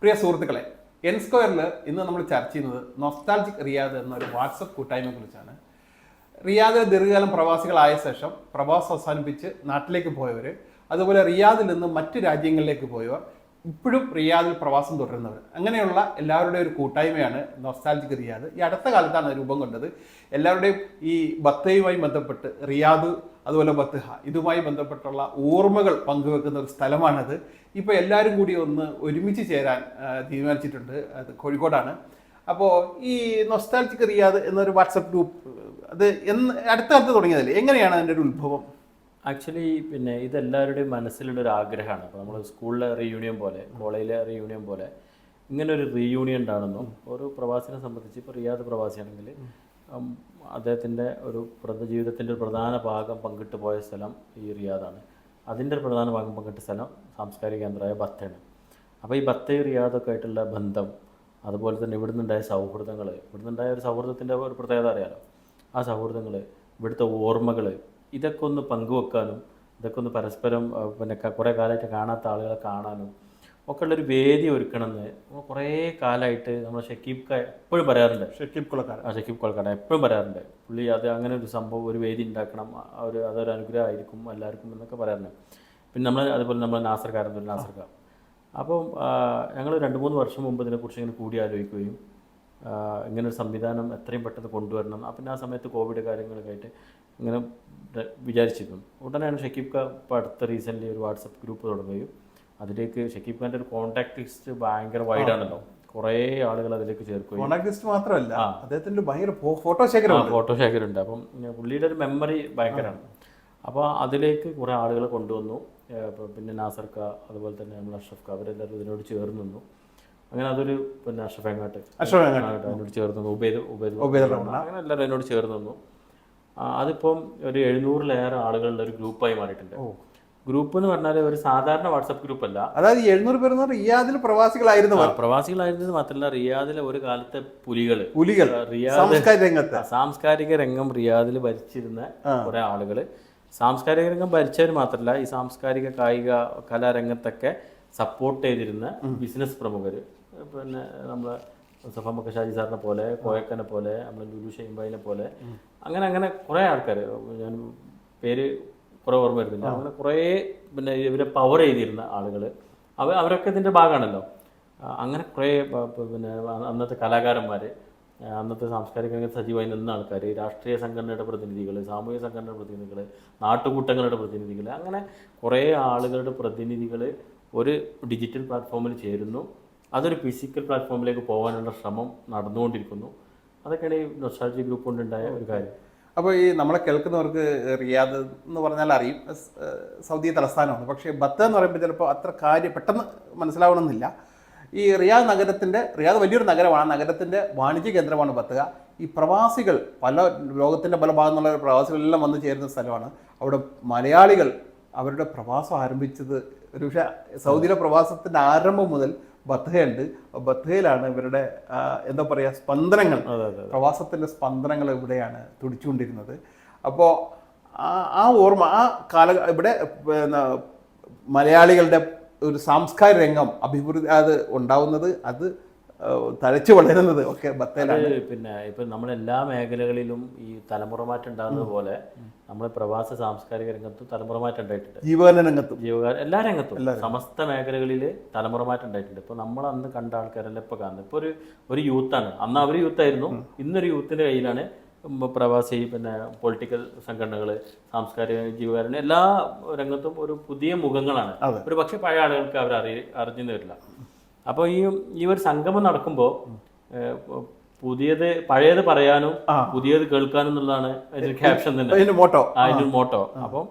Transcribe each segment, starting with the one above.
പ്രിയ സുഹൃത്തുക്കളെ, എൻ സ്ക്വയറിൽ ഇന്ന് നമ്മൾ ചർച്ച ചെയ്യുന്നത് നൊസ്റ്റാൾജിക് റിയാദ് എന്നൊരു വാട്സപ്പ് കൂട്ടായ്മയെ കുറിച്ചാണ്. റിയാദിൽ ദീർഘകാലം പ്രവാസികളായ ശേഷം പ്രവാസം അവസാനിപ്പിച്ച് നാട്ടിലേക്ക് പോയവർ, അതുപോലെ റിയാദിൽ നിന്ന് മറ്റ് രാജ്യങ്ങളിലേക്ക് പോയവർ, ഇപ്പോഴും റിയാദിൽ പ്രവാസം തുടരുന്നവർ, അങ്ങനെയുള്ള എല്ലാവരുടെയും ഒരു കൂട്ടായ്മയാണ് നൊസ്റ്റാൾജിക് റിയാദ്. ഈ അടുത്ത കാലത്താണ് രൂപം കൊണ്ടത്. എല്ലാവരുടെയും ഈ ബത്തയുമായി ബന്ധപ്പെട്ട് റിയാദ് അതുപോലെ ബത്തഹ ഇതുമായി ബന്ധപ്പെട്ടുള്ള ഓർമ്മകൾ പങ്കുവെക്കുന്ന ഒരു സ്ഥലമാണത്. ഇപ്പോൾ എല്ലാവരും കൂടി ഒന്ന് ഒരുമിച്ച് ചേരാൻ തീരുമാനിച്ചിട്ടുണ്ട്. അത് കോഴിക്കോടാണ്. അപ്പോൾ ഈ നൊസ്റ്റാൾജിക് റിയാദ് എന്നൊരു വാട്സപ്പ് ഗ്രൂപ്പ് അത് അടുത്ത കാലത്ത് തുടങ്ങിയതല്ലേ? എങ്ങനെയാണ് അതിൻ്റെ ഒരു ഉത്ഭവം? ആക്ച്വലി ഇതെല്ലാവരുടെയും മനസ്സിലുള്ള ഒരു ആഗ്രഹമാണ്. അപ്പോൾ നമ്മൾ സ്കൂളിലെ റീയൂണിയൻ പോലെ, കോളേജിലെ റീയൂണിയൻ പോലെ ഇങ്ങനെ ഒരു റീയൂണിയൻ ഉണ്ടാണെന്നും ഒരു പ്രവാസിനെ സംബന്ധിച്ച്, ഇപ്പോൾ റിയാദ് പ്രവാസിയാണെങ്കിൽ അദ്ദേഹത്തിൻ്റെ ഒരു ജീവിതത്തിൻ്റെ ഒരു പ്രധാന ഭാഗം പങ്കിട്ട് പോയ സ്ഥലം ഈ റിയാദാണ്. അതിൻ്റെ ഒരു പ്രധാന ഭാഗം പങ്കിട്ട സ്ഥലം സാംസ്കാരിക കേന്ദ്രമായ ബത്തയാണ്. അപ്പോൾ ഈ ബത്തയും റിയാദൊക്കെ ആയിട്ടുള്ള ബന്ധം, അതുപോലെ തന്നെ ഇവിടുന്നുണ്ടായ സൗഹൃദങ്ങൾ, ഇവിടുന്നുണ്ടായ ഒരു സൗഹൃദത്തിൻ്റെ ഒരു പ്രത്യേകത അറിയാലോ. ആ സൗഹൃദങ്ങൾ, ഇവിടുത്തെ ഓർമ്മകൾ, ഇതൊക്കെ ഒന്ന് പങ്കുവെക്കാനും, ഇതൊക്കെ ഒന്ന് പരസ്പരം കുറേ കാലമായിട്ട് കാണാത്ത ആളുകളെ കാണാനും ഒക്കെ ഉള്ളൊരു വേദി ഒരുക്കണമെന്ന് കുറേ കാലമായിട്ട് നമ്മൾ ഷക്കീബ് എപ്പോഴും പറയാറുണ്ട്. ഷക്കീബ് കൊളക്കാട് എപ്പോഴും പറയാറുണ്ട്. പുള്ളി അങ്ങനെ ഒരു സംഭവം, ഒരു വേദി ഉണ്ടാക്കണം, അതൊരു അനുഗ്രഹമായിരിക്കും എല്ലാവർക്കും എന്നൊക്കെ പറയാറുണ്ട്. പിന്നെ അതുപോലെ നമ്മൾ നാസർക്കാർ. അപ്പം ഞങ്ങൾ 2-3 വർഷം മുമ്പ് ഇതിനെക്കുറിച്ച് ഇങ്ങനെ കൂടി ആലോചിക്കുകയും ഇങ്ങനൊരു സംവിധാനം എത്രയും പെട്ടെന്ന് കൊണ്ടുവരണം. പിന്നെ ആ സമയത്ത് കോവിഡ് കാര്യങ്ങളൊക്കെ ആയിട്ട് ഇങ്ങനെ വിചാരിച്ചിരുന്നു. ഉടനെയാണ് ഷക്കീബ് ഖാൻ ഇപ്പോൾ അടുത്ത റീസെൻ്റ്ലി ഒരു വാട്സപ്പ് ഗ്രൂപ്പ് തുടങ്ങുകയും അതിലേക്ക് ഷക്കീബ് ഖാൻ്റെ ഒരു കോൺടാക്ട് ലിസ്റ്റ് ഭയങ്കര വൈഡാണല്ലോ. കുറേ ആളുകൾ അതിലേക്ക് ചേർക്കുകയും, കോൺടാക്ട് ലിസ്റ്റ് മാത്രമല്ല അദ്ദേഹത്തിൻ്റെ ഭയങ്കര ഫോട്ടോ ശേഖരമുണ്ട്. അപ്പം പുള്ളിയുടെ ഒരു മെമ്മറി ഭയങ്കരമാണ്. അപ്പോൾ അതിലേക്ക് കുറേ ആളുകളെ കൊണ്ടുവന്നു. പിന്നെ നാസർക്ക, അതുപോലെ തന്നെ നമ്മൾ അഷ്റഫ് ഖാൻ, അവരെല്ലാവരും ഇതിനോട് ചേർന്ന് നിന്നു. അങ്ങനെ അതൊരു പിന്നെ അഷ്റഫ് അതിനോട് ചേർന്ന് നിന്നു, ഉബൈദ് അങ്ങനെ എല്ലാവരും അതിനോട് ചേർന്ന് നിന്നു. അതിപ്പം ഒരു 700-ലേറെ ആളുകളുടെ ഒരു ഗ്രൂപ്പായി മാറിയിട്ടുണ്ട്. ഗ്രൂപ്പ് എന്ന് പറഞ്ഞാൽ ഒരു സാധാരണ വാട്സപ്പ് ഗ്രൂപ്പ് അല്ല. അതായത് 700 പേർ റിയാദിൽ പ്രവാസികളായിരുന്നത് മാത്രമല്ല, റിയാദിലെ ഒരു കാലത്തെ പുലികൾ സാംസ്കാരിക രംഗം റിയാദിൽ ഭരിച്ചിരുന്ന കുറെ ആളുകൾ, സാംസ്കാരിക രംഗം ഭരിച്ചവർ മാത്രമല്ല, ഈ സാംസ്കാരിക കായിക കലാരംഗത്തൊക്കെ സപ്പോർട്ട് ചെയ്തിരുന്ന ബിസിനസ് പ്രമുഖർ, പിന്നെ നമ്മളെ സഫമക്ക ഷാജി സാറിനെ പോലെ, കോയക്കനെ പോലെ, നമ്മളെ ലുലു ഷെയ്ംബായിനെ പോലെ, അങ്ങനെ കുറേ ആൾക്കാർ, ഞാൻ പേര് കുറേ ഓർമ്മ വരുന്നില്ല, അങ്ങനെ കുറേ പിന്നെ ഇവരെ പവർ ചെയ്തിരുന്ന ആളുകൾ, അവരൊക്കെ ഇതിൻ്റെ ഭാഗമാണല്ലോ. അങ്ങനെ കുറേ പിന്നെ അന്നത്തെ കലാകാരന്മാർ, അന്നത്തെ സാംസ്കാരിക രംഗത്ത് സജീവമായി നിന്ന ആൾക്കാർ, രാഷ്ട്രീയ സംഘടനയുടെ പ്രതിനിധികൾ, സാമൂഹിക സംഘടനയുടെ പ്രതിനിധികൾ, നാട്ടുകൂട്ടങ്ങളുടെ പ്രതിനിധികൾ, അങ്ങനെ കുറേ ആളുകളുടെ പ്രതിനിധികൾ ഒരു ഡിജിറ്റൽ പ്ലാറ്റ്ഫോമിൽ ചേരുന്നു. അതൊരു ഫിസിക്കൽ പ്ലാറ്റ്ഫോമിലേക്ക് പോകാനുള്ള ശ്രമം നടന്നുകൊണ്ടിരിക്കുന്നു. അതൊക്കെയാണ് ഈ നൊസ്റ്റാൾജിക് ഗ്രൂപ്പ് കൊണ്ടുണ്ടായ ഒരു കാര്യം. അപ്പോൾ ഈ നമ്മളെ കേൾക്കുന്നവർക്ക് റിയാദ് എന്ന് പറഞ്ഞാൽ അറിയും, സൗദി തലസ്ഥാനമാണ്. പക്ഷേ ബത്ത എന്ന് പറയുമ്പോൾ ചിലപ്പോൾ അത്ര പെട്ടെന്ന് മനസ്സിലാവണമെന്നില്ല. ഈ റിയാദ് വലിയൊരു നഗരമാണ്. നഗരത്തിൻ്റെ വാണിജ്യ കേന്ദ്രമാണ് ബത്തക. ഈ പ്രവാസികൾ ലോകത്തിൻ്റെ പല ഭാഗത്തുള്ള പ്രവാസികളെല്ലാം വന്നു ചേരുന്ന സ്ഥലമാണ്. അവിടെ മലയാളികൾ അവരുടെ പ്രവാസം ആരംഭിച്ചത് ഒരുപക്ഷെ സൗദിയിലെ പ്രവാസത്തിൻ്റെ ആരംഭം മുതൽ ബത്തഹയുണ്ട്. ബത്തഹയിലാണ് ഇവരുടെ എന്താ പറയുക സ്പന്ദനങ്ങൾ, പ്രവാസത്തിൻ്റെ സ്പന്ദനങ്ങൾ ഇവിടെയാണ് തുടിച്ചുകൊണ്ടിരുന്നത്. അപ്പോൾ ആ ഓർമ്മ, ഇവിടെ മലയാളികളുടെ ഒരു സാംസ്കാരിക രംഗം അഭിവൃദ്ധി അത് ഉണ്ടാവുന്നത്, അത് തഴച്ചു വളരുന്നത് ഒക്കെ ബത്തയിലാണ്. പിന്നെ ഇപ്പം നമ്മളെല്ലാ മേഖലകളിലും ഈ തലമുറ മാറ്റം ഉണ്ടാകുന്നത് പോലെ നമ്മൾ പ്രവാസ സാംസ്കാരിക രംഗത്തും തലമുറ മാറ്റം ഉണ്ടായിട്ടുണ്ട്. ജീവകാരുണ്യ രംഗത്തും എല്ലാ രംഗത്തും സമസ്ത മേഖലകളിൽ തലമുറ മാറ്റം ഉണ്ടായിട്ടുണ്ട്. ഇപ്പോൾ നമ്മൾ അന്ന് കണ്ട ആൾക്കാരല്ല ഇപ്പോൾ കാണുന്നത്. ഇപ്പോൾ ഒരു യൂത്താണ്. അന്ന് അവർ യൂത്തായിരുന്നു, ഇന്നൊരു യൂത്തിൻ്റെ കയ്യിലാണ് പ്രവാസി, പിന്നെ പൊളിറ്റിക്കൽ സംഘടനകൾ, സാംസ്കാരിക ജീവകാരുണ്യം, എല്ലാ രംഗത്തും ഒരു പുതിയ മുഖങ്ങളാണ്. ഒരു പക്ഷേ പഴയ ആളുകൾക്ക് അവർ അറിഞ്ഞു വരില്ല. അപ്പോൾ ഈ ഒരു സംഗമം നടക്കുമ്പോൾ പഴയത് പറയാനും പുതിയത് കേൾക്കാനും എന്നുള്ളതാണ് അതിന്റെ ക്യാപ്ഷൻ തന്നെ, അതിന്റെ മോട്ടോ. അപ്പം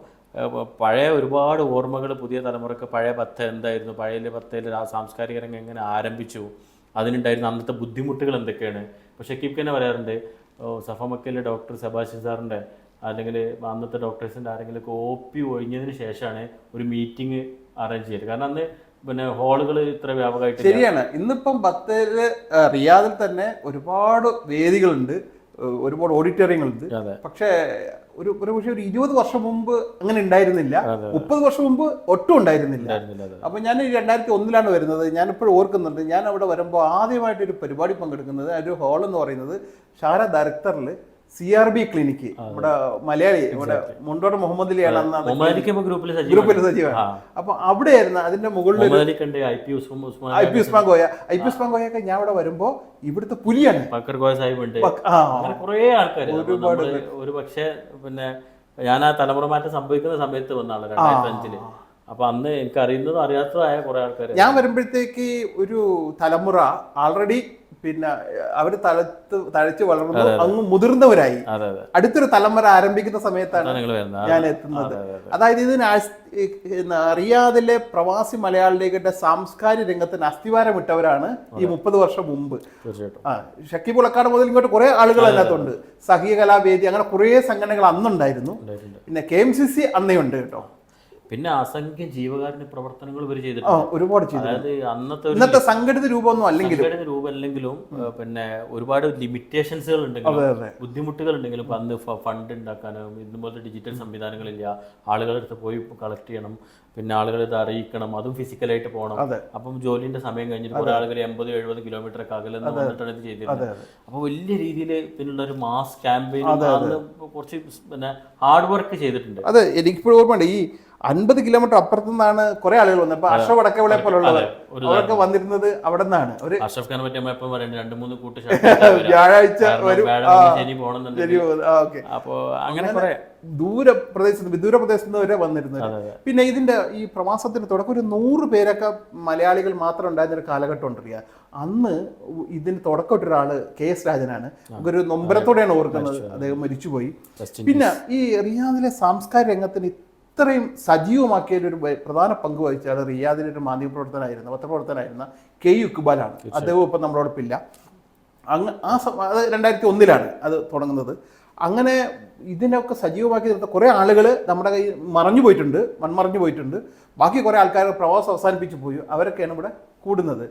പഴയ ഒരുപാട് ഓർമ്മകൾ പുതിയ തലമുറക്ക്, പഴയ ബത്ത എന്തായിരുന്നു, പഴയ ബത്തയിൽ സാംസ്കാരിക രംഗം എങ്ങനെ ആരംഭിച്ചു, അതിനുണ്ടായിരുന്ന അന്നത്തെ ബുദ്ധിമുട്ടുകൾ എന്തൊക്കെയാണ്. ഇപ്പോൾ ഷക്കീബ് തന്നെ പറയാറുണ്ട്, സഫ മക്കയിലെ ഡോക്ടർ സെബാസ്റ്റ്യൻ സാറിൻ്റെ അല്ലെങ്കിൽ അന്നത്തെ ഡോക്ടേഴ്സിൻ്റെ ആരെങ്കിലും OP ഒഴിഞ്ഞതിന് ശേഷമാണ് ഒരു മീറ്റിംഗ് അറേഞ്ച് ചെയ്തത്. കാരണം അന്ന് പിന്നെ ഹാളുകൾ ഇത്ര വ്യാപകമായിട്ട്. ശരിയാണ്. ഇന്നിപ്പം ബത്തയില് റിയാദിൽ തന്നെ ഒരുപാട് വേദികളുണ്ട്, ഒരുപാട് ഓഡിറ്റോറിയങ്ങളുണ്ട്. പക്ഷേ പക്ഷേ ഒരു 20 വർഷം മുമ്പ് അങ്ങനെ ഉണ്ടായിരുന്നില്ല, 30 വർഷം മുമ്പ് ഒട്ടും ഉണ്ടായിരുന്നില്ല. അപ്പൊ ഞാൻ 2001 വരുന്നത്. ഞാനിപ്പോഴും ഓർക്കുന്നുണ്ട്, ഞാൻ അവിടെ വരുമ്പോൾ ആദ്യമായിട്ട് ഒരു പരിപാടി പങ്കെടുക്കുന്നത്, ഒരു ഹാൾ എന്ന് പറയുന്നത് ഷാര ഡയറക്ടറിൽ CRB ക്ലിനിക്ക്, ഇവിടെ മലയാളി, ഇവിടെ മുണ്ടോട് മുഹമ്മദിലിയാണ് ഗ്രൂപ്പിൽ സജീവമാണ്. അപ്പൊ അവിടെയായിരുന്നു അതിന്റെ മുകളിൽ IP ഉസ്മാൻ കോയൊക്കെ ഞാൻ അവിടെ വരുമ്പോ ഇവിടുത്തെ പുലിയാണ്. ഒരുപാട് ഒരു പക്ഷേ പിന്നെ ഞാൻ ആ തലമുറ മാറ്റം സംഭവിക്കുന്ന സമയത്ത് വന്ന ആള് 2005 അപ്പൊ അന്ന് എനിക്ക് അറിയുന്നതും അറിയാത്തതായ കുറെ ആൾക്കാർ. ഞാൻ വരുമ്പോഴത്തേക്ക് ഒരു തലമുറ ആൾറെഡി പിന്നെ അവര് തഴച്ച് വളർന്നു അങ്ങ് മുതിർന്നവരായി. അടുത്തൊരു തലമുറ ആരംഭിക്കുന്ന സമയത്താണ് ഞാൻ എത്തുന്നത്. അതായത് ഇതിന് റിയാദിലെ പ്രവാസി മലയാളികളുടെ സാംസ്കാരിക രംഗത്തിന് അസ്ഥിവാരം ഇട്ടവരാണ് ഈ 30 വർഷം മുമ്പ്. ഷക്കീബ് ഉളക്കാട് മുതൽ ഇങ്ങോട്ട് കുറെ ആളുകൾ അതിനകത്തുണ്ട്. സഹീയ കലാവേദി, അങ്ങനെ കുറെ സംഘടനകൾ അന്നുണ്ടായിരുന്നു. പിന്നെ KMCC അന്നേ ഉണ്ട് കേട്ടോ. പിന്നെ അസംഖ്യം ജീവകാരുണ്യ പ്രവർത്തനങ്ങൾ ഇവർ ചെയ്തിട്ടുണ്ട്, ഒരുപാട്. അതായത് ഇന്നത്തെ സംഘടിത രൂപമൊന്നും അല്ലെങ്കിലും പിന്നെ ഒരുപാട് ലിമിറ്റേഷൻസുകൾ ഉണ്ടെങ്കിലും ബുദ്ധിമുട്ടുകൾ ഉണ്ടെങ്കിലും അന്ന് ഫണ്ട് ഉണ്ടാക്കാനും ഇതുപോലത്തെ ഡിജിറ്റൽ സംവിധാനങ്ങളില്ല. ആളുകളുടെ അടുത്ത് പോയി കളക്ട് ചെയ്യണം, പിന്നെ ആളുകളെ ഇത് അറിയിക്കണം, അതും ഫിസിക്കലായിട്ട് പോകണം. അപ്പം ജോലിന്റെ സമയം കഴിഞ്ഞിട്ട് കുറെ ആളുകൾ 80-70 കിലോമീറ്റർ അകലെന്ന് വന്നിട്ടാണ് ഇത് ചെയ്തിരുന്നത്. അപ്പൊ വലിയ രീതിയിൽ പിന്നുള്ള ഒരു മാസ് ക്യാമ്പയിൻ കുറച്ച് പിന്നെ ഹാർഡ് വർക്ക് ചെയ്തിട്ടുണ്ട്. അതെ, എനിക്കിപ്പോഴും ഓർമ്മയുണ്ട്, ഈ 50 കിലോമീറ്റർ അപ്പുറത്തു നിന്നാണ് കുറെ ആളുകൾ വന്നത്. അപ്പൊ അഷ്റഫ് വടക്കവിളെ പോലുള്ളവർ അവരൊക്കെ വന്നിരുന്നത് അവിടെ നിന്നാണ്. അഷ്റഫ് ഖാനെ പറ്റി 2-3 കൂട്ട് വ്യാഴാഴ്ച അപ്പൊ അങ്ങനെ കുറെ വിദൂര പ്രദേശത്ത് വരെ വന്നിരുന്നത്. പിന്നെ ഇതിന്റെ ഈ പ്രവാസത്തിന്റെ തുടക്കം ഒരു 100 പേരൊക്കെ മലയാളികൾ മാത്രം ഉണ്ടായിരുന്ന ഒരു കാലഘട്ടം ഉണ്ടറിയാം. അന്ന് ഇതിന് തുടക്കമിട്ടൊരാള് KS രാജനാണ്. നമുക്കൊരു നൊമ്പരത്തോടെയാണ് ഓർക്കുന്നത്, അദ്ദേഹം മരിച്ചുപോയി. പിന്നെ ഈ റിയാദിലെ സാംസ്കാരിക രംഗത്തിന് ഇത്രയും സജീവമാക്കിയ ഒരു പ്രധാന പങ്ക് വഹിച്ചാൽ റിയാദിലെ ഒരു മാധ്യമപ്രവർത്തനായിരുന്ന പത്രപ്രവർത്തനായിരുന്ന KU ഇക്ബാലാണ്. അദ്ദേഹം ഇപ്പം നമ്മളോടൊപ്പില്ല. അത് 2001 അത് തുടങ്ങുന്നത്. അങ്ങനെ ഇതിനൊക്കെ സജീവമാക്കി നിർത്ത കുറേ ആളുകൾ നമ്മുടെ കയ്യിൽ മറഞ്ഞു പോയിട്ടുണ്ട്. ബാക്കി കുറേ ആൾക്കാർ പ്രവാസം അവസാനിപ്പിച്ചു പോയി. അവരൊക്കെയാണ് ഇവിടെ കൂടുന്നത്.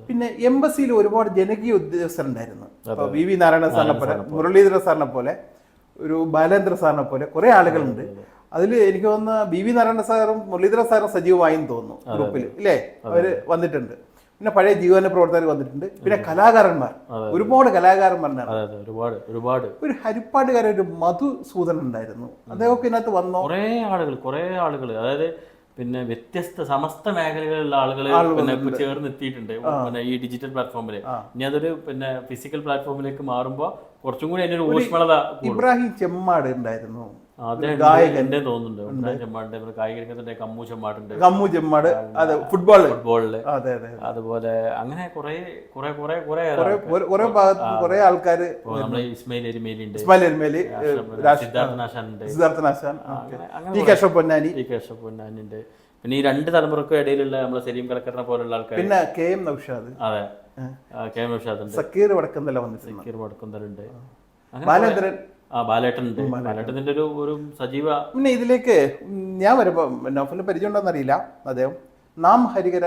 പിന്നെ എംബസിയിൽ ഒരുപാട് ജനകീയ ഉദ്യോഗസ്ഥരുണ്ടായിരുന്നു. ഇപ്പോൾ VV നാരായണ സാറിനെ പോലെ, മുരളീധര സാറിനെ പോലെ, ഒരു ബാലേന്ദ്ര സാറിനെ പോലെ കുറേ ആളുകളുണ്ട്. അതിൽ എനിക്ക് തോന്നുന്ന VV നാരായണ സാറും മുരളീധര സാറും സജീവമായെന്ന് തോന്നുന്നു ഗ്രൂപ്പിൽ, ഇല്ലേ? അവര് വന്നിട്ടുണ്ട്. പിന്നെ പഴയ ജീവന പ്രവർത്തകർ വന്നിട്ടുണ്ട്. പിന്നെ കലാകാരന്മാർ, ഒരുപാട് കലാകാരന്മാരാണ്. ഒരു ഹരിപ്പാട്ടുകാരൻ, ഒരു മധുസൂദൻ ഉണ്ടായിരുന്നു. അദ്ദേഹമൊക്കെ ഇതിനകത്ത് വന്നോ? കുറെ ആളുകൾ അതായത് പിന്നെ വ്യത്യസ്ത സമസ്ത മേഖലകളിലുള്ള ആളുകൾ പിന്നെ ചേർന്ന് എത്തിയിട്ടുണ്ട് പിന്നെ ഈ ഡിജിറ്റൽ പ്ലാറ്റ്ഫോമില്. ഇനി അതൊരു പിന്നെ ഫിസിക്കൽ പ്ലാറ്റ്ഫോമിലേക്ക് മാറുമ്പോൾ കുറച്ചും കൂടി അതിന്റെ ഒരു ഊഷ്മളത. ഇബ്രാഹിം ചെമ്മാട് ഉണ്ടായിരുന്നു, ഗായകന്റെ തോന്നുന്നുണ്ട്. കായിക രംഗത്തിന്റെ കമ്മു ചെമ്മാട്, അതെ, ഫുട്ബോളില് അതുപോലെ അങ്ങനെ കുറെ ആൾക്കാര്. നമ്മളെ ഇസ്മായിൽ എരുമേലി, സിദ്ധാർത്ഥ നാശാൻ, കേശവ പൊന്നാനി ഉണ്ട്. പിന്നെ ഈ 2 തലമുറക്കും ഇടയിലുള്ള നമ്മളെ സലീം കലക്കറിനെ പോലുള്ള ആൾക്കാർ. പിന്നെ KM നൗഷാദ്, അതെ, KM നൗഷാദ് ഉണ്ട്. സക്കീർ വടക്കന്തലുണ്ട്. ബാലേന്ദ്രൻ, ബാലേട്ടനുണ്ട്. ബാലേട്ടന്റെ ഒരു സജീവ. പിന്നെ ഇതിലേക്ക് ഞാൻ വരുമ്പോ നൗഫലിന് പരിചയം ഉണ്ടോന്ന് അറിയില്ല. അദ്ദേഹം നാം ഹരികര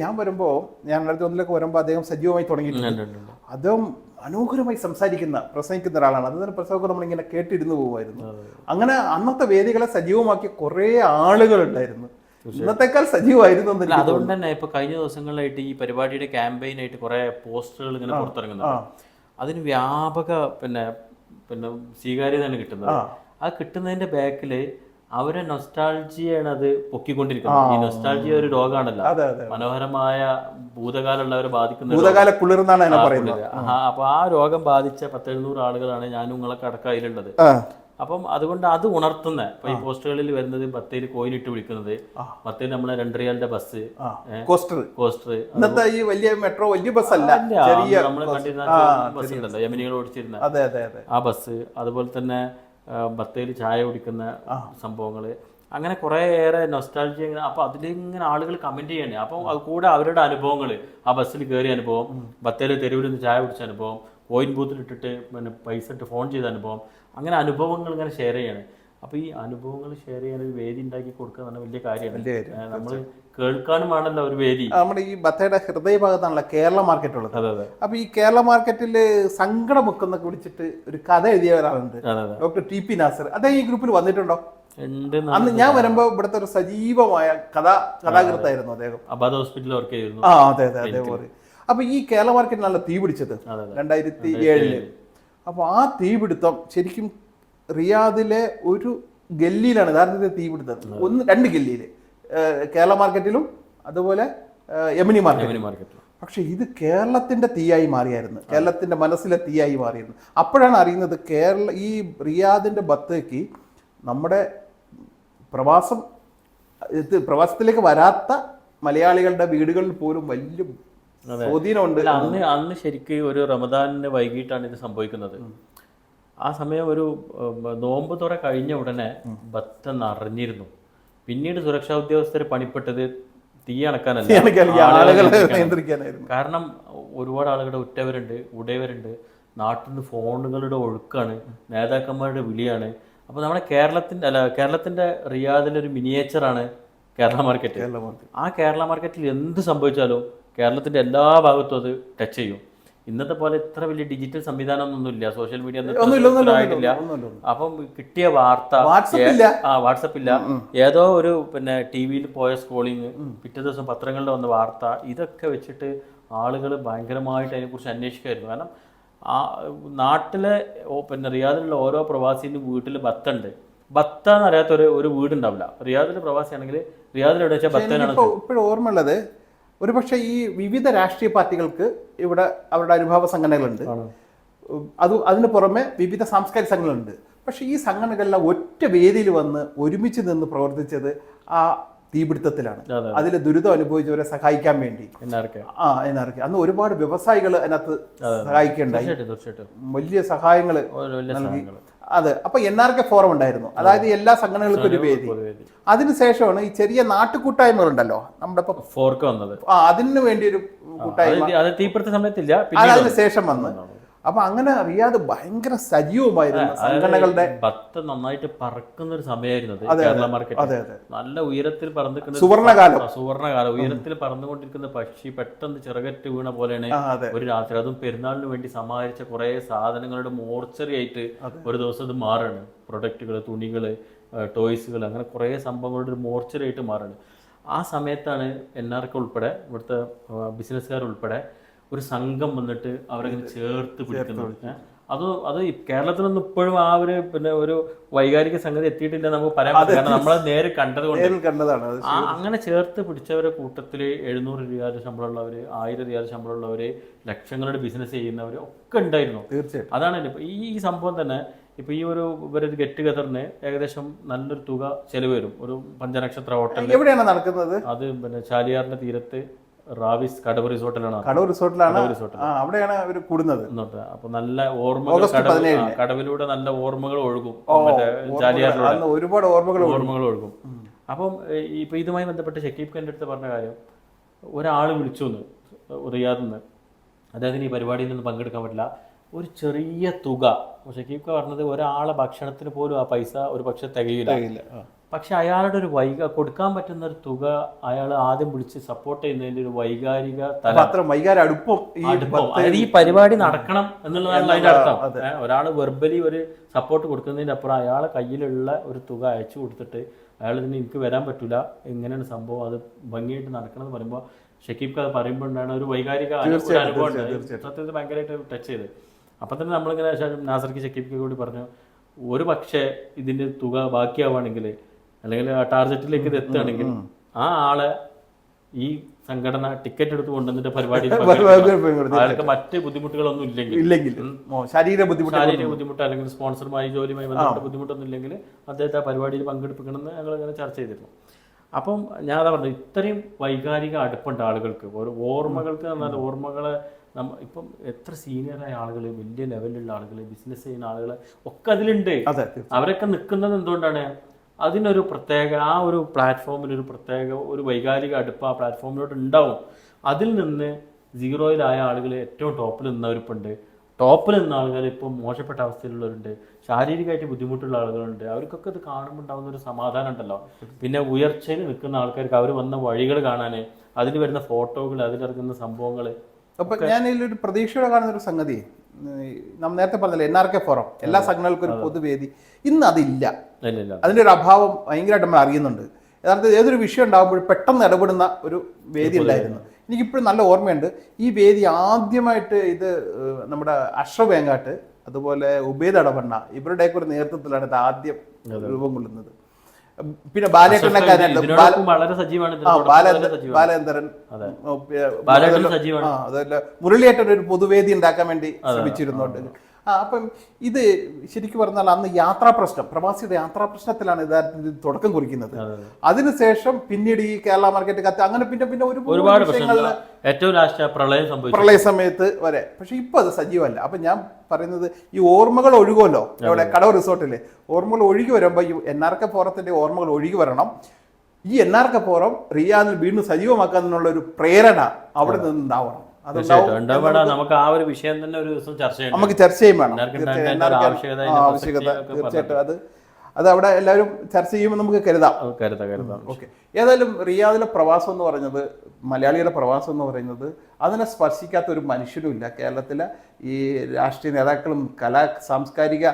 ഞാൻ വരുമ്പോ, ഞാൻ 2001 വരുമ്പോ അദ്ദേഹം സജീവമായി തുടങ്ങിയിട്ടുണ്ട്. അദ്ദേഹം മനോഹരമായി പ്രസംഗിക്കുന്ന ഒരാളാണ്. അതുതന്നെ പ്രസംഗമൊക്കെ നമ്മളിങ്ങനെ കേട്ടിരുന്നു പോകുമായിരുന്നു. അങ്ങനെ അന്നത്തെ വേദികളെ സജീവമാക്കിയ കുറെ ആളുകൾ ഉണ്ടായിരുന്നു. ഇന്നത്തെക്കാൾ സജീവമായിരുന്നു. അതുകൊണ്ട് തന്നെ ഇപ്പൊ കഴിഞ്ഞ ദിവസങ്ങളിലായിട്ട് ഈ പരിപാടിയുടെ ക്യാമ്പയിനായിട്ട് കുറെ പോസ്റ്ററുകൾ ഇങ്ങനെ പുറത്തിറങ്ങുന്നുണ്ട്. അതിന് വ്യാപക പിന്നെ സ്വീകാര്യതയാണ് കിട്ടുന്നത്. ആ കിട്ടുന്നതിന്റെ ബാക്കില് അവരെ നൊസ്റ്റാൾജിയാണ് അത് പൊക്കിക്കൊണ്ടിരിക്കുന്നത്. ഈ നൊസ്റ്റാൾജിയ ഒരു രോഗമാണല്ലോ, മനോഹരമായ ഭൂതകാലമുള്ളവരെ ബാധിക്കുന്ന. അപ്പൊ ആ രോഗം ബാധിച്ച 10-700 ആളുകളാണ് ഞാനും നിങ്ങളൊക്കെ അടക്കം അതിലുള്ളത്. അപ്പം അതുകൊണ്ട് അത് ഉണർത്തുന്ന ഇപ്പൊ ഈ പോസ്റ്ററുകളിൽ വരുന്നത് ബത്തേരി കോയിൻ ഇട്ട് വിളിക്കുന്നത്, ബത്തേരി നമ്മളെ 2 റിയാലിന്റെ ബസ്, കോസ്റ്റർ, ഇന്നത്തെ ഈ വലിയ മെട്രോ വലിയ ബസ് അല്ല, നമ്മൾ കണ്ടിരുന്ന ബസ് ഉണ്ടല്ലോ യമനികൾ ഓടിച്ചിരുന്ന ആ ബസ്. അതുപോലെ തന്നെ ബത്തേരി ചായ കുടിക്കുന്ന സംഭവങ്ങള്, അങ്ങനെ കുറേയേറെ നൊസ്റ്റാൾജിയ. അപ്പൊ അതിലിങ്ങനെ ആളുകൾ കമന്റ് ചെയ്യണേ. അപ്പം അത് കൂടെ അവരുടെ അനുഭവങ്ങൾ, ആ ബസ്സിൽ കയറിയ അനുഭവം, ബത്തേരി തെരുവിൽ നിന്ന് ചായ കുടിച്ച അനുഭവം, കോയിൻ ബൂത്തിൽ ഇട്ടിട്ട് പിന്നെ പൈസ ഇട്ട് ഫോൺ ചെയ്ത അനുഭവം, അങ്ങനെ അനുഭവങ്ങൾ ഇങ്ങനെ ഷെയർ ചെയ്യണേ. അപ്പോൾ ഈ അനുഭവങ്ങൾ ഷെയർ ചെയ്യാൻ ഒരു വേദി ഉണ്ടാക്കി കൊടുക്കുക എന്ന് പറഞ്ഞാൽ വലിയ കാര്യമാണ്. നമ്മൾ കേൾക്കാനും ആണല്ലോ ഒരു വേദി. നമ്മുടെ ഈ ബത്തയുടെ ഹൃദയഭാഗത്താണല്ലോ കേരള മാർക്കറ്റ് ഉള്ളത്. അതെ അതെ. അപ്പൊ ഈ കേരള മാർക്കറ്റിൽ സങ്കടമുക്കെന്നൊക്കെ വിളിച്ചിട്ട് ഒരു കഥ എഴുതിയ ഒരാളുണ്ട്, ഡോക്ടർ ടി പി നാസർ. അദ്ദേഹം ഈ ഗ്രൂപ്പിൽ വന്നിട്ടുണ്ടോ? അന്ന് ഞാൻ വരുമ്പോ ഇവിടുത്തെ ഒരു സജീവമായ കഥാകൃത്തായിരുന്നു അദ്ദേഹം. അബാദ ഹോസ്പിറ്റലിൽ വർക്ക് ചെയ്തിരുന്നു. ആ അതെ അതെ അതേപോലെ. അപ്പൊ ഈ കേരള മാർക്കറ്റ് നല്ല തീ പിടിച്ചത് 2007. അപ്പൊ ആ തീപിടുത്തം ശരിക്കും റിയാദിലെ ഒരു ഗല്ലിയിലാണ് യഥാർത്ഥത്തിൽ തീപിടുത്തത്. 2 ഗല്ലിയില്, കേരള മാർക്കറ്റിലും അതുപോലെ യമനി മാർക്കറ്റിലും. പക്ഷെ ഇത് കേരളത്തിന്റെ തീയായി മാറിയായിരുന്നു, കേരളത്തിന്റെ മനസ്സിലെ തീയായി മാറിയിരുന്നു. അപ്പോഴാണ് അറിയുന്നത് ഈ റിയാദിന്റെ ബത്തേക്ക് നമ്മുടെ പ്രവാസത്തിലേക്ക് വരാത്ത മലയാളികളുടെ വീടുകളിൽ പോലും വലിയ സ്വാധീനമുണ്ട്. അന്ന് ശരിക്കും ഒരു റമദാനിന് വൈകിട്ടാണ് ഇത് സംഭവിക്കുന്നത്. ആ സമയം ഒരു നോമ്പ് തുറ കഴിഞ്ഞ ഉടനെ ബത്ത നിറഞ്ഞിരുന്നു. പിന്നീട് സുരക്ഷാ ഉദ്യോഗസ്ഥർ പണിപ്പെട്ടത് തീ അണക്കാനല്ല, കാരണം ഒരുപാട് ആളുകളുടെ ഉറ്റവരുണ്ട്, ഉടയവരുണ്ട്, നാട്ടിൽ നിന്ന് ഫോണുകളുടെ ഒഴുക്കാണ്, നേതാക്കന്മാരുടെ വിളിയാണ്. അപ്പോൾ നമ്മുടെ കേരളത്തിന്റെ റിയാദിലൊരു മിനിയേച്ചറാണ് കേരള മാർക്കറ്റ്. ആ കേരള മാർക്കറ്റിൽ എന്ത് സംഭവിച്ചാലും കേരളത്തിന്റെ എല്ലാ ഭാഗത്തും അത് ടച്ച് ചെയ്യും. ഇന്നത്തെ പോലെ ഇത്ര വലിയ ഡിജിറ്റൽ സംവിധാനമൊന്നുമില്ല, സോഷ്യൽ മീഡിയ ആയിട്ടില്ല. അപ്പം കിട്ടിയ വാർത്ത വാട്സപ്പില്ല, ഏതോ ഒരു TV-യിൽ പോയ സ്ക്രോളിങ്, പിറ്റേ ദിവസം പത്രങ്ങളിൽ വന്ന വാർത്ത, ഇതൊക്കെ വെച്ചിട്ട് ആളുകൾ ഭയങ്കരമായിട്ട് അതിനെക്കുറിച്ച് അന്വേഷിക്കുമായിരുന്നു. കാരണം ആ നാട്ടിലെ റിയാദിലുള്ള ഓരോ പ്രവാസിന്റെ വീട്ടിൽ ബത്തുണ്ട്. ബത്ത എന്നറിയാത്ത ഒരു വീടുണ്ടാവില്ല. റിയാദിലെ പ്രവാസിയാണെങ്കിൽ റിയാദിലെവിടെ വെച്ചാൽ ബത്തനാണ്. ഇപ്പോഴും ഓർമ്മയുള്ളത്, ഒരുപക്ഷെ ഈ വിവിധ രാഷ്ട്രീയ പാർട്ടികൾക്ക് ഇവിടെ അവരുടെ അനുഭവ സംഘടനകളുണ്ട്, അതിന് പുറമെ വിവിധ സാംസ്കാരിക സംഘടനകളുണ്ട്. പക്ഷെ ഈ സംഘടനകളെല്ലാം ഒറ്റ വേദിയിൽ വന്ന് ഒരുമിച്ച് നിന്ന് പ്രവർത്തിച്ചത് ആ തീപിടുത്തത്തിലാണ്. അതിൽ ദുരിതം അനുഭവിച്ചവരെ സഹായിക്കാൻ വേണ്ടി NRK അന്ന് ഒരുപാട് വ്യവസായികൾ അതിനകത്ത് സഹായിക്കേണ്ടായി, വലിയ സഹായങ്ങൾ നൽകി. അതെ. അപ്പൊ NRK ഫോറം ഉണ്ടായിരുന്നു, അതായത് എല്ലാ സംഘടനകൾക്കും ഒരു വേദി. അതിനുശേഷമാണ് ഈ ചെറിയ നാട്ടുകൂട്ടായ്മകളുണ്ടല്ലോ നമ്മുടെ ഫോർക്ക് വന്നത്. അതിനു വേണ്ടി ഒരു കൂട്ടായ്മ തീപിടുത്ത സമയത്തില്ല, അതിന് ശേഷം വന്ന്. അപ്പൊ അങ്ങനെ റിയാദ് ഭയങ്കര സജീവമായിരുന്നു. സംഘടനകളുടെ ബത്ത് നന്നായിട്ട് പറക്കുന്ന ഒരു സമയമായിരുന്നു കേരള മാർക്കറ്റ്. നല്ല ഉയരത്തിൽ പറന്നിരിക്കുന്ന സുവർണകാലം, ഉയരത്തിൽ പറന്നുകൊണ്ടിരിക്കുന്ന പക്ഷി പെട്ടെന്ന് ചിറകറ്റ് വീണ പോലെയാണ് ഒരു രാത്രി. അതും പെരുന്നാളിന് വേണ്ടി സമാഹരിച്ച കുറെ സാധനങ്ങളുടെ മോർച്ചറി ആയിട്ട് ഒരു ദിവസം ഇത് മാറാണ്. പ്രൊഡക്റ്റുകൾ, തുണികള്, ടോയ്സുകൾ, അങ്ങനെ കുറെ സംഭവങ്ങളുടെ ഒരു മോർച്ചറി ആയിട്ട് മാറാണ്. ആ സമയത്താണ് NRK ഉൾപ്പെടെ ഇവിടുത്തെ ബിസിനസ്സുകാരുൾപ്പെടെ ഒരു സംഘം വന്നിട്ട് അവരങ്ങനെ ചേർത്ത് പിടിക്കുന്നത്. അത് കേരളത്തിലൊന്നും ഇപ്പോഴും ആ ഒരു വൈകാരിക സംഗതി എത്തിയിട്ടില്ല നമുക്ക് പറയാൻ പറ്റില്ല, കാരണം നമ്മളത് നേരെ കണ്ടതാണ്. അങ്ങനെ ചേർത്ത് പിടിച്ചവരുടെ കൂട്ടത്തിൽ 700 റിയാൽ ശമ്പളമുള്ളവര്, 1000 റിയാൽ ശമ്പളമുള്ളവര്, ലക്ഷങ്ങളുടെ ബിസിനസ് ചെയ്യുന്നവര് ഒക്കെ ഉണ്ടായിരുന്നു. തീർച്ചയായിട്ടും അതാണ് ഈ സംഭവം തന്നെ. ഇപ്പൊ ഈ ഇവരൊരു ഗെറ്റ് ടുഗദറിന് ഏകദേശം നല്ലൊരു തുക ചെലവ് വരും. ഒരു പഞ്ചനക്ഷത്ര ഹോട്ടൽ എവിടെയാണ് നടക്കുന്നത്? അത് ചാലിയാറിന്റെ തീരത്ത് റാവിസ് കടവ് റിസോർട്ടിലാണ്. അവിടെയാണ് അവർ കൂടുന്നത്. അപ്പൊ നല്ല ഓർമ്മകൾ, കടവിലൂടെ നല്ല ഓർമ്മകൾ ഒഴുകും, ഒരുപാട് ഓർമ്മകൾ ഒഴുകും. അപ്പം ഇപ്പൊ ഇതുമായി ബന്ധപ്പെട്ട് ഷക്കീബ് ഖാന്റെ അടുത്ത് പറഞ്ഞ കാര്യം, ഒരാൾ വിളിച്ചു റിയാദിൽ നിന്ന്, അദ്ദേഹത്തിന് ഈ പരിപാടിയിൽ നിന്ന് പങ്കെടുക്കാൻ പറ്റില്ല, ഒരു ചെറിയ തുക. ഷക്കീബ് ഖാൻ പറഞ്ഞത് ഒരാളെ ഭക്ഷണത്തിന് പോലും ആ പൈസ ഒരു പക്ഷെ തികയില്ല. പക്ഷെ അയാളുടെ ഒരു കൊടുക്കാൻ പറ്റുന്ന ഒരു തുക അയാൾ ആദ്യം വിളിച്ച് സപ്പോർട്ട് ചെയ്യുന്നതിന്റെ ഒരു വൈകാരിക അടുപ്പം, അതായത് ഈ പരിപാടി നടക്കണം എന്നുള്ളതാണ് അതിന്റെ അർത്ഥം. ഒരാൾ വെർബലി ഒരു സപ്പോർട്ട് കൊടുക്കുന്നതിന്റെ അപ്പുറം അയാളെ കയ്യിലുള്ള ഒരു തുക അയച്ചു കൊടുത്തിട്ട് അയാൾ ഇതിന് എനിക്ക് വരാൻ പറ്റില്ല, എങ്ങനെയാണ് സംഭവം, അത് ഭംഗിയായിട്ട് നടക്കണം എന്ന് പറയുമ്പോൾ ഷക്കീബ് ഖാൻ പറയുമ്പോഴാണ് ഒരു വൈകാരിക അനുഭവം ഉണ്ട്. സത്യത്തിൽ ഭയങ്കരമായിട്ട് ടച്ച് ചെയ്ത്. അപ്പം തന്നെ നമ്മളിങ്ങനെ നാസർക്ക് ഷക്കീബ് കൂടി പറഞ്ഞു, ഒരു പക്ഷേ ഇതിന്റെ തുക ബാക്കിയാവുകയാണെങ്കിൽ, അല്ലെങ്കിൽ ആ ടാർഗറ്റിലേക്ക് ഇത് എത്തുകയാണെങ്കിൽ, ആ ആളെ ഈ സംഘടന ടിക്കറ്റ് എടുത്ത് കൊണ്ടുവന്നിട്ട് പരിപാടിയിൽ അയാൾക്ക് മറ്റ് ബുദ്ധിമുട്ടുകളൊന്നും ഇല്ലെങ്കിൽ, ശാരീരിക ബുദ്ധിമുട്ട് അല്ലെങ്കിൽ സ്പോൺസറുമായി ജോലിയുമായി ബന്ധപ്പെട്ട ബുദ്ധിമുട്ടൊന്നും ഇല്ലെങ്കിൽ അദ്ദേഹത്തെ ആ പരിപാടിയിൽ പങ്കെടുപ്പിക്കണമെന്ന് ഞങ്ങൾ ഇങ്ങനെ ചർച്ച ചെയ്തിരുന്നു. അപ്പം ഞാൻ അതാ പറഞ്ഞു, ഇത്രയും വൈകാരിക അടുപ്പുണ്ട് ആളുകൾക്ക്, ഒരു ഓർമ്മകൾക്ക്. എന്നാൽ ഓർമ്മകളെ ഇപ്പം എത്ര സീനിയറായ ആളുകൾ, വലിയ ലെവലിലുള്ള ആളുകൾ, ബിസിനസ് ചെയ്യുന്ന ആളുകൾ ഒക്കെ അതിലുണ്ട്. അവരൊക്കെ നിൽക്കുന്നത് എന്തുകൊണ്ടാണ്? അതിനൊരു പ്രത്യേക, ആ ഒരു പ്ലാറ്റ്ഫോമിൽ ഒരു പ്രത്യേക ഒരു വൈകാരിക അടുപ്പ് ആ പ്ലാറ്റ്ഫോമിലോട്ട് ഉണ്ടാവും. അതിൽ നിന്ന് സീറോയിലായ ആളുകൾ ഏറ്റവും ടോപ്പിൽ നിന്നവരിപ്പുണ്ട്, ടോപ്പിൽ നിന്ന ആളുകൾ ഇപ്പം മോശപ്പെട്ട അവസ്ഥയിലുള്ളവരുണ്ട്, ശാരീരികമായിട്ട് ബുദ്ധിമുട്ടുള്ള ആളുകളുണ്ട്. അവർക്കൊക്കെ ഇത് കാണുമ്പോൾ ഉണ്ടാകുന്ന ഒരു സമാധാനം ഉണ്ടല്ലോ. പിന്നെ ഉയർച്ചയിൽ നിൽക്കുന്ന ആൾക്കാർക്ക് അവർ വന്ന വഴികൾ കാണാൻ, അതിൽ വരുന്ന ഫോട്ടോകൾ, അതിലിറങ്ങുന്ന സംഭവങ്ങൾ. അപ്പൊ ഞാൻ ഇതിലൊരു പ്രതീക്ഷയോടെ കാണുന്ന ഒരു സംഗതി, നാം നേരത്തെ പറഞ്ഞല്ലോ NRK ഫോറം, എല്ലാ സംഘടനകൾക്കും ഒരു പൊതുവേദി. ഇന്ന് അതില്ല. അതിന്റെ ഒരു അഭാവം ഭയങ്കരമായിട്ട് നമ്മൾ അറിയുന്നുണ്ട്. യഥാർത്ഥത്തിൽ ഏതൊരു വിഷയം ഉണ്ടാകുമ്പോഴും പെട്ടെന്ന് ഇടപെടുന്ന ഒരു വേദി ഉണ്ടായിരുന്നു. എനിക്കിപ്പോഴും നല്ല ഓർമ്മയുണ്ട്. ഈ വേദി ആദ്യമായിട്ട് ഇത് നമ്മുടെ അഷ്റഫ് വേങ്ങാട്ട്, അതുപോലെ ഉബൈദ് അടവണ്ണ, ഇവരുടെയൊക്കെ ഒരു നേതൃത്വത്തിലാണ് ഇത് ആദ്യം രൂപം കൊള്ളുന്നത്. പിന്നെ ബാലേന്ദ്രൻ, അതല്ല മുരളിയേട്ടൻ ഒരു പൊതുവേദി ഉണ്ടാക്കാൻ വേണ്ടി ശ്രമിച്ചിരുന്നുണ്ട്. അപ്പം ഇത് ശരിക്കും പറഞ്ഞാൽ അന്ന് യാത്രാ പ്രശ്നം, പ്രവാസിയുടെ യാത്രാ പ്രശ്നത്തിലാണ് യഥാർത്ഥത്തിൽ തുടക്കം കുറിക്കുന്നത്. അതിനുശേഷം പിന്നീട് ഈ കേരള മാർക്കറ്റ് കത്ത്, അങ്ങനെ പിന്നെ ഒരുപാട് വിഷയങ്ങളിൽ ഏറ്റവും ലാസ്റ്റ് പ്രളയ സമയത്ത് വരെ. പക്ഷെ ഇപ്പൊ അത് സജീവമല്ല. അപ്പൊ ഞാൻ പറയുന്നത് ഈ ഓർമ്മകൾ ഒഴുകുമല്ലോ, ഇവിടെ കടവ് റിസോർട്ടില് ഓർമ്മകൾ ഒഴുകി വരുമ്പോൾ ഈ NRK ഫോറത്തിന്റെ ഓർമ്മകൾ ഒഴുകി വരണം. ഈ NRK ഫോറം റിയാദിൽ വീണ്ടും സജീവമാക്കാനുള്ള ഒരു പ്രേരണ അവിടെ നിന്ന് ഉണ്ടാവണം. നമുക്ക് ആ ഒരു വിഷയം തന്നെ ഒരു ദിവസം നമുക്ക് ചർച്ച ചെയ്യും വേണം. ആവശ്യകത തീർച്ചയായിട്ടും അത് അവിടെ എല്ലാവരും ചർച്ച ചെയ്യുമ്പോൾ നമുക്ക് കരുതാം. ഓക്കെ. ഏതായാലും റിയാദിലെ പ്രവാസം എന്ന് പറഞ്ഞത്, മലയാളിയുടെ പ്രവാസം എന്ന് പറയുന്നത്, അതിനെ സ്പർശിക്കാത്ത ഒരു മനുഷ്യരും ഇല്ല. കേരളത്തിലെ ഈ രാഷ്ട്രീയ നേതാക്കളും സാംസ്കാരിക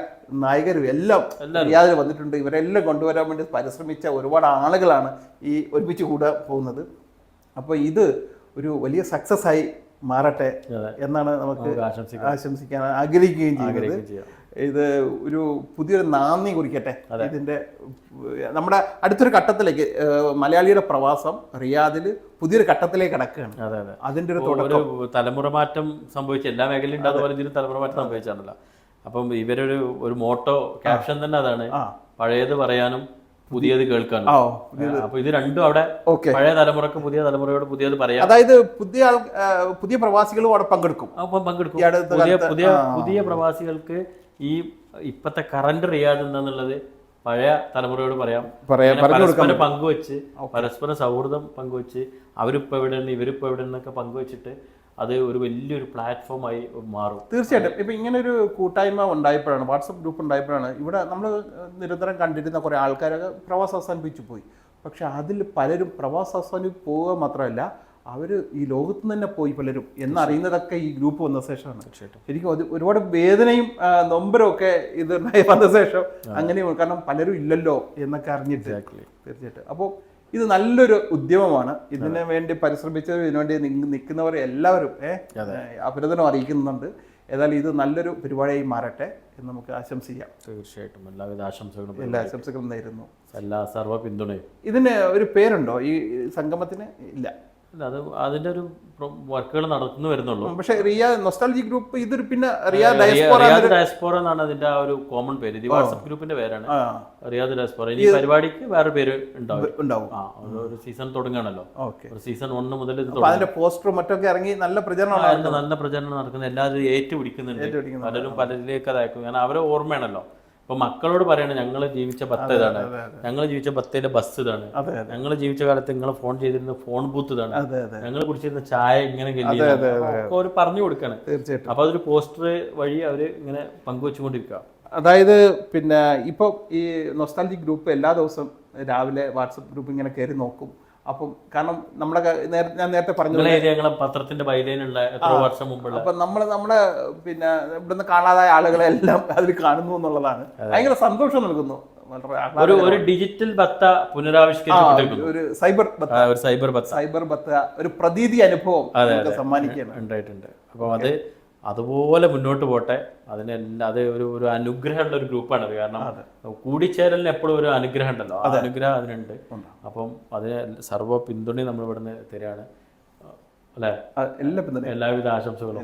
നായകരും എല്ലാം റിയാദിൽ വന്നിട്ടുണ്ട്. ഇവരെല്ലാം കൊണ്ടുവരാൻ വേണ്ടി പരിശ്രമിച്ച ഒരുപാട് ആളുകളാണ് ഈ ഒരുമിച്ച് കൂടെ പോകുന്നത്. അപ്പോൾ ഇത് ഒരു വലിയ സക്സസ് ആയി മാറട്ടെ എന്നാണ് നമുക്ക് ആശംസിക്കാൻ ആഗ്രഹിക്കുകയും ചെയ്യുന്നത്. ഇത് ഒരു പുതിയൊരു നാന്ദി കുറിക്കട്ടെ. ഇതിന്റെ നമ്മുടെ അടുത്തൊരു ഘട്ടത്തിലേക്ക് മലയാളിയുടെ പ്രവാസം റിയാദിൽ പുതിയൊരു ഘട്ടത്തിലേക്ക് കടക്കുകയാണ്. അതിന്റെ ഒരു തലമുറ മാറ്റം സംഭവിച്ച എല്ലാ മേഖലയും അതുപോലെ ഇതിന് തലമുറ മാറ്റം സംഭവിച്ചാണല്ലോ. അപ്പം ഇവരൊരു മോട്ടോ ക്യാപ്ഷൻ തന്നെ അതാണ്, പഴയത് പറയാനും പുതിയത് കേൾക്കാനും. അപ്പൊ ഇത് രണ്ടും അവിടെ പഴയ തലമുറക്ക് പുതിയ തലമുറയോട് പുതിയത് പറയാം. അതായത് പുതിയ പ്രവാസികളും അവിടെ പങ്കെടുക്കും. പുതിയ പ്രവാസികൾക്ക് ഈ ഇപ്പത്തെ കറന്റ് റിയാദ് എന്താന്നുള്ളത് പഴയ തലമുറയോട് പറയാം. പരസ്പരം പങ്കുവെച്ച്, പരസ്പര സൗഹൃദം പങ്കുവെച്ച്, അവരിപ്പോ എവിടെയാണ് ഇവരിപ്പോ എവിടെ എന്നൊക്കെ പങ്കുവെച്ചിട്ട് അത് ഒരു വലിയൊരു പ്ലാറ്റ്ഫോമായി മാറും. തീർച്ചയായിട്ടും. ഇപ്പം ഇങ്ങനെ ഒരു കൂട്ടായ്മ ഉണ്ടായപ്പോഴാണ്, വാട്സപ്പ് ഗ്രൂപ്പ് ഉണ്ടായപ്പോഴാണ് ഇവിടെ നമ്മൾ നിരന്തരം കണ്ടിരുന്ന കുറേ ആൾക്കാരൊക്കെ പ്രവാസം അവസാനിപ്പിച്ചു പോയി. പക്ഷെ അതിൽ പലരും പ്രവാസം അവസാനിപ്പിച്ച് പോവുക മാത്രമല്ല, അവർ ഈ ലോകത്ത് തന്നെ പോയി പലരും എന്നറിയുന്നതൊക്കെ ഈ ഗ്രൂപ്പ് വന്ന ശേഷമാണ്. ശരിക്കും ഒരുപാട് വേദനയും നൊമ്പരും ഒക്കെ ഇത് വന്ന ശേഷം അങ്ങനെയും, കാരണം പലരും ഇല്ലല്ലോ എന്നൊക്കെ അറിഞ്ഞിട്ട്. തീർച്ചയായിട്ടും. അപ്പോൾ ഇത് നല്ലൊരു ഉദ്യമമാണ്. ഇതിനു വേണ്ടി പരിശ്രമിച്ചവർ, ഇതിനുവേണ്ടി നിൽക്കുന്നവർ എല്ലാവരും അഭിനന്ദനം അറിയിക്കുന്നുണ്ട്. ഏതായാലും ഇത് നല്ലൊരു പരിപാടിയായി മാറട്ടെ എന്ന് നമുക്ക് ആശംസിക്കാം. തീർച്ചയായിട്ടും എല്ലാവിധ ആശംസകളും നേരുന്നു. എല്ലാ സർവ്വ പിന്തുണയും. ഇതിന് ഒരു പേരുണ്ടോ ഈ സംഗമത്തിന്? ഇല്ല, അത് അതിന്റെ ഒരു വർക്കുകൾ നടന്നു വരുന്നുള്ളൂ. പക്ഷേ റിയാദ് നൊസ്റ്റാൾജി ഗ്രൂപ്പ് ഇതൊരു പിന്നെ റിയാദ് ഡയസ്പോറ എന്നാണ് അതിന്റെ ആ ഒരു കോമൺ പേര്. ഇത് വാട്സ്ആപ്പ് ഗ്രൂപ്പിന്റെ പേരാണ്, റിയാദ് ഡയസ്പോറ. ഈ പരിപാടിക്ക് വേറെ പേര് ഉണ്ടാവും. ഒരു സീസൺ തുടങ്ങുകയാണല്ലോ. ഒരു സീസൺ 1 മുതൽ അതിന്റെ പോസ്റ്ററും മറ്റൊക്കെ ഇറങ്ങി നല്ല പ്രചരണം നടക്കുന്നത്. എല്ലാവരും ഏറ്റുപിടിക്കുന്നുണ്ട്. പലരും പലരിലേക്ക് അതാക്കും. കാരണം അവരെ ഓർമ്മയാണല്ലോ. ഇപ്പൊ മക്കളോട് പറയണ ഞങ്ങൾ ജീവിച്ച ബത്ത് ഇതാണ്, ഞങ്ങൾ ജീവിച്ച ബത്തയിലെ ബസ് ഇതാണ്, ഞങ്ങൾ ജീവിച്ച കാലത്ത് നിങ്ങൾ ഫോൺ ചെയ്തിരുന്ന ഫോൺ ബൂത്ത് ഇതാണ്, ഞങ്ങൾ കുടിച്ചിരുന്ന ചായ ഇങ്ങനെ അവർ പറഞ്ഞു കൊടുക്കാണ്. തീർച്ചയായിട്ടും. അപ്പൊ അതൊരു പോസ്റ്റർ വഴി അവര് ഇങ്ങനെ പങ്കുവെച്ചുകൊണ്ടിരിക്കുക. അതായത് പിന്നെ ഇപ്പൊ ഈ നൊസ്റ്റാൾജിക് ഗ്രൂപ്പ് എല്ലാ ദിവസവും രാവിലെ വാട്സപ്പ് ഗ്രൂപ്പ് ഇങ്ങനെ കയറി നോക്കും. അപ്പം കാരണം നമ്മുടെ ഞാൻ നേരത്തെ പറഞ്ഞു പത്രത്തിന്റെ ബൈലൈനുള്ള എത്ര വർഷം മുമ്പുള്ള, അപ്പൊ നമ്മളെ പിന്നെ ഇവിടുന്ന് കാണാതായ ആളുകളെല്ലാം അതിൽ കാണുന്നു എന്നുള്ളതാണ് ഭയങ്കര സന്തോഷം നൽകുന്നു. ഒരു ഡിജിറ്റൽ ബത്ത പുനരാവിഷ്കരിച്ചു, ഒരു സൈബർ ബത്ത ഒരു പ്രതീതി അനുഭവം ഉണ്ടായിട്ടുണ്ട്. അപ്പൊ അതുപോലെ മുന്നോട്ട് പോട്ടെ. അത് ഒരു അനുഗ്രഹമുള്ള ഒരു ഗ്രൂപ്പാണത്. കാരണം കൂടിച്ചേരലിന് എപ്പോഴും ഒരു അനുഗ്രഹം ഉണ്ടല്ലോ, ആ അനുഗ്രഹം അതിനുണ്ട്. അപ്പം അതിന് സർവ്വ പിന്തുണയും നമ്മൾ ഇവിടുന്ന് തരികയാണ് അല്ലെ. എല്ലാ പിന്തുണയും, എല്ലാവിധ ആശംസകളും.